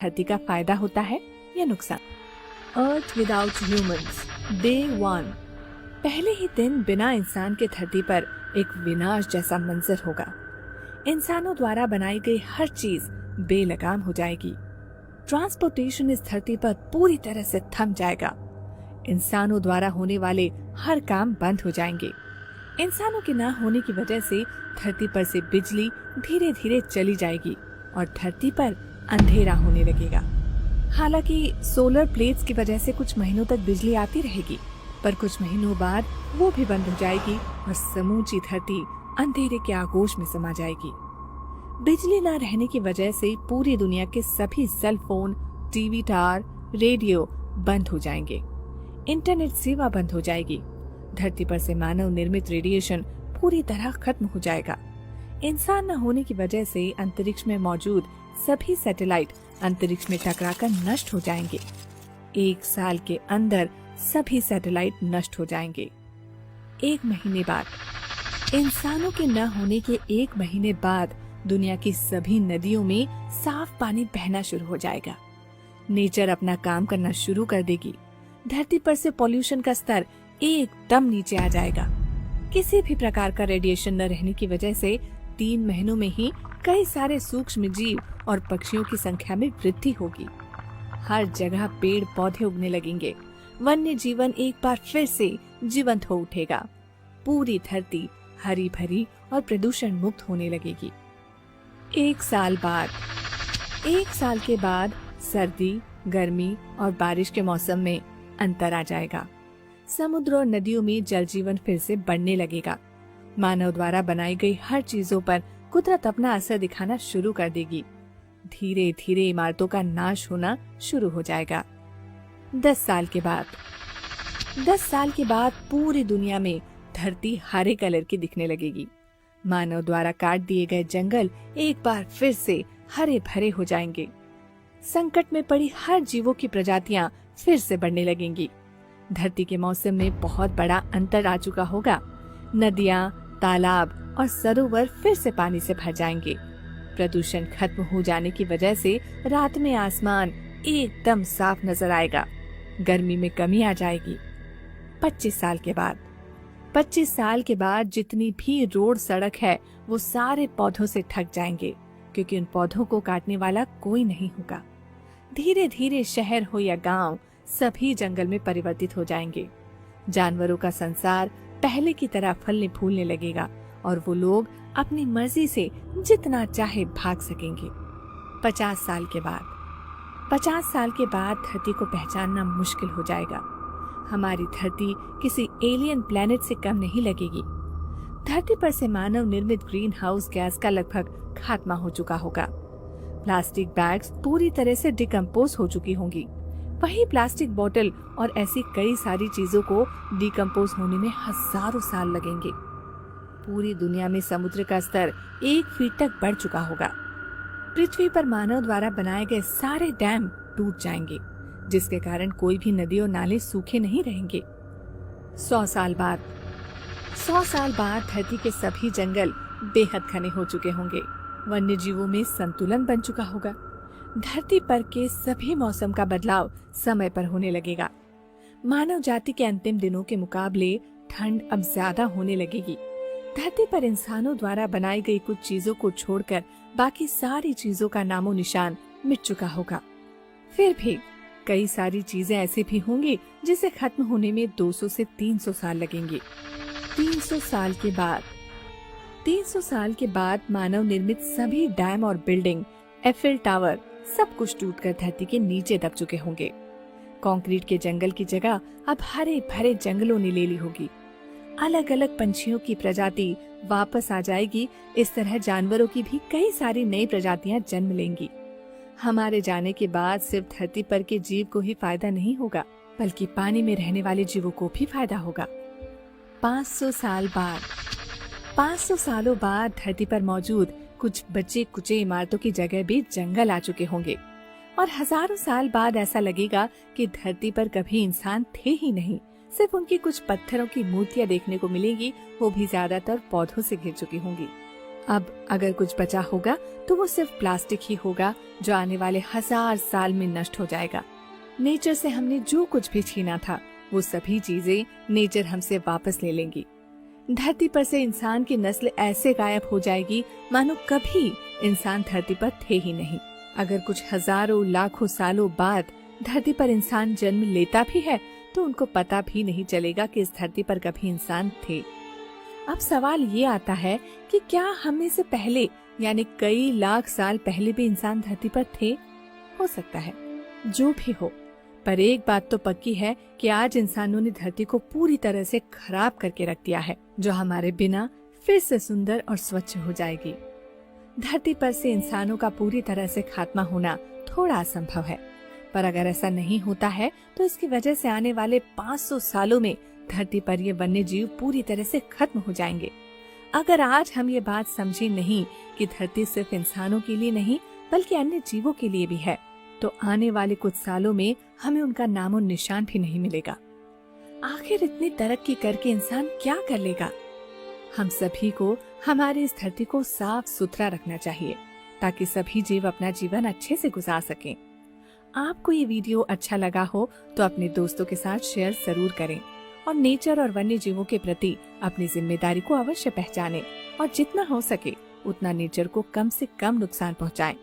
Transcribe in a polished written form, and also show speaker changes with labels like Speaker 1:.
Speaker 1: धरती का फायदा होता है या नुकसान। अर्थ विदाउट ह्यूमंस, डे 1। पहले ही दिन बिना इंसान के धरती पर एक विनाश जैसा मंजर होगा। इंसानों द्वारा बनाई गई हर चीज बेलगाम हो जाएगी। ट्रांसपोर्टेशन इस धरती पर पूरी तरह से थम जाएगा। इंसानों द्वारा होने वाले हर काम बंद हो जाएंगे। इंसानों के न होने की वजह से धरती पर से बिजली धीरे धीरे चली जाएगी और धरती पर अंधेरा होने लगेगा। हालांकि सोलर प्लेट्स की वजह से कुछ महीनों तक बिजली आती रहेगी, पर कुछ महीनों बाद वो भी बंद हो जाएगी और समूची धरती अंधेरे के आगोश में समा जाएगी। बिजली न रहने की वजह से पूरी दुनिया के सभी cell phone, TV tower, radio बंद हो जाएंगे। इंटरनेट सेवा बंद हो जाएगी। धरती पर से मानव निर्मित रेडिएशन पूरी तरह खत्म हो जाएगा। इंसान न होने की वजह से अंतरिक्ष में मौजूद सभी सैटेलाइट अंतरिक्ष में टकराकर नष्ट हो जाएंगे। 1 साल के अंदर सभी सैटेलाइट नष्ट हो जाएंगे। 1 महीने बाद, इंसानों के न होने के 1 महीने बाद दुनिया की सभी नदियों में साफ पानी बहना शुरू हो जाएगा। नेचर अपना काम करना शुरू कर देगी। धरती पर से पॉल्यूशन का स्तर एकदम नीचे आ जाएगा। किसी भी प्रकार का रेडिएशन न रहने की वजह से 3 महीनों में ही कई सारे सूक्ष्म जीव और पक्षियों की संख्या में वृद्धि होगी। हर जगह पेड़ पौधे उगने लगेंगे। वन्य जीवन एक बार फिर से जीवंत हो उठेगा। पूरी धरती हरी भरी और प्रदूषण मुक्त होने लगेगी। 1 साल बाद, 1 साल के बाद सर्दी, गर्मी और बारिश के मौसम में अंतर आ जाएगा। समुद्र और नदियों में जल जीवन फिर से बढ़ने लगेगा। मानव द्वारा बनाई गई हर चीजों पर कुदरत अपना असर दिखाना शुरू कर देगी। धीरे धीरे इमारतों का नाश होना शुरू हो जाएगा। 10 साल के बाद, 10 साल के बाद पूरी दुनिया में धरती हरे कलर की दिखने लगेगी। मानव द्वारा काट दिए गए जंगल एक बार फिर से हरे भरे हो जाएंगे। संकट में पड़ी हर जीवों की प्रजातियां फिर से बढ़ने लगेंगी। धरती के मौसम में बहुत बड़ा अंतर आ चुका होगा। नदियां, तालाब और सरोवर फिर से पानी से भर जाएंगे। प्रदूषण खत्म हो जाने की वजह से रात में आसमान एकदम साफ नजर आएगा। गर्मी में कमी आ जाएगी। 25 साल के बाद, 25 साल के बाद जितनी भी रोड सड़क है वो सारे पौधों से ढक जाएंगे, क्योंकि उन पौधों को काटने वाला कोई नहीं होगा। धीरे धीरे शहर हो या गांव, सभी जंगल में परिवर्तित हो जाएंगे। जानवरों का संसार पहले की तरह फलने फूलने लगेगा और वो लोग अपनी मर्जी से जितना चाहे भाग सकेंगे। 50 साल के बाद, 50 साल के बाद धरती को पहचानना मुश्किल हो जाएगा। हमारी धरती किसी एलियन प्लेनेट से कम नहीं लगेगी। धरती पर से मानव निर्मित ग्रीन हाउस गैस का लगभग खात्मा हो चुका होगा। प्लास्टिक बैग्स पूरी तरह से डिकम्पोज हो चुकी होंगी। वही प्लास्टिक बोतल और ऐसी कई सारी चीजों को डिकम्पोज होने में हजारों साल लगेंगे। पूरी दुनिया में समुद्र का स्तर 1 फीट तक बढ़ चुका होगा। पृथ्वी पर मानव द्वारा बनाए गए सारे डैम टूट जाएंगे, जिसके कारण कोई भी नदी और नाले सूखे नहीं रहेंगे। 100 साल बाद, 100 साल बाद धरती के सभी जंगल बेहद घने हो चुके होंगे। वन्य जीवों में संतुलन बन चुका होगा। धरती पर के सभी मौसम का बदलाव समय पर होने लगेगा। मानव जाति के अंतिम दिनों के मुकाबले ठंड अब ज्यादा होने लगेगी। धरती पर इंसानों द्वारा बनाई गई कुछ चीजों को छोड़कर बाकी सारी चीजों का नामो निशान मिट चुका होगा। फिर भी कई सारी चीजें ऐसी भी होंगी जिसे खत्म होने में 200 से 300 साल लगेंगे। 300 साल के बाद, 300 साल के बाद मानव निर्मित सभी डैम और बिल्डिंग, एफिल टावर सब कुछ टूटकर धरती के नीचे दब चुके होंगे। कंक्रीट के जंगल की जगह अब हरे भरे जंगलों ने ले ली होगी। अलग अलग पंछियों की प्रजाति वापस आ जाएगी। इस तरह जानवरों की भी कई सारी नई प्रजातियां जन्म लेंगी। हमारे जाने के बाद सिर्फ धरती पर के जीव को ही फायदा नहीं होगा, बल्कि पानी में रहने वाले जीवों को भी फायदा होगा। 500 साल बाद, 500 सालों बाद धरती पर मौजूद कुछ बचे कुचे इमारतों की जगह भी जंगल आ चुके होंगे और हजारों साल बाद ऐसा लगेगा कि धरती पर कभी इंसान थे ही नहीं। सिर्फ उनकी कुछ पत्थरों की मूर्तियां देखने को मिलेंगी, वो भी ज्यादातर पौधों से घिर चुकी होंगी। अब अगर कुछ बचा होगा तो वो सिर्फ प्लास्टिक ही होगा, जो आने वाले 1000 साल में नष्ट हो जाएगा। नेचर से हमने जो कुछ भी छीना था, वो सभी चीजें नेचर हमसे वापस ले लेंगी। धरती पर से इंसान की नस्ल ऐसे गायब हो जाएगी मानो कभी इंसान धरती पर थे ही नहीं। अगर कुछ हजारों लाखों सालों बाद धरती पर इंसान जन्म लेता भी है तो उनको पता भी नहीं चलेगा कि इस धरती पर कभी इंसान थे। अब सवाल ये आता है कि क्या हमें से पहले यानी कई लाख साल पहले भी इंसान धरती पर थे? हो सकता है, जो भी हो, पर एक बात तो पक्की है कि आज इंसानों ने धरती को पूरी तरह से खराब करके रख दिया है, जो हमारे बिना फिर से सुंदर और स्वच्छ हो जाएगी। धरती पर से इंसानों का पूरी तरह से खात्मा होना थोड़ा असंभव है, पर अगर ऐसा नहीं होता है तो इसकी वजह से आने वाले 500 सालों में धरती पर ये वन्य जीव पूरी तरह से खत्म हो जाएंगे। अगर आज हम ये बात समझे नहीं कि धरती सिर्फ इंसानों के लिए नहीं बल्कि अन्य जीवों के लिए भी है, तो आने वाले कुछ सालों में हमें उनका नामो निशान भी नहीं मिलेगा। आखिर इतनी तरक्की करके इंसान क्या कर लेगा? हम सभी को हमारी इस धरती को साफ सुथरा रखना चाहिए ताकि सभी जीव अपना जीवन अच्छे से गुजार सकें। आपको ये वीडियो अच्छा लगा हो तो अपने दोस्तों के साथ शेयर जरूर करें और नेचर और वन्य जीवों के प्रति अपनी जिम्मेदारी को अवश्य पहचानें और जितना हो सके उतना नेचर को कम से कम नुकसान पहुंचाएं।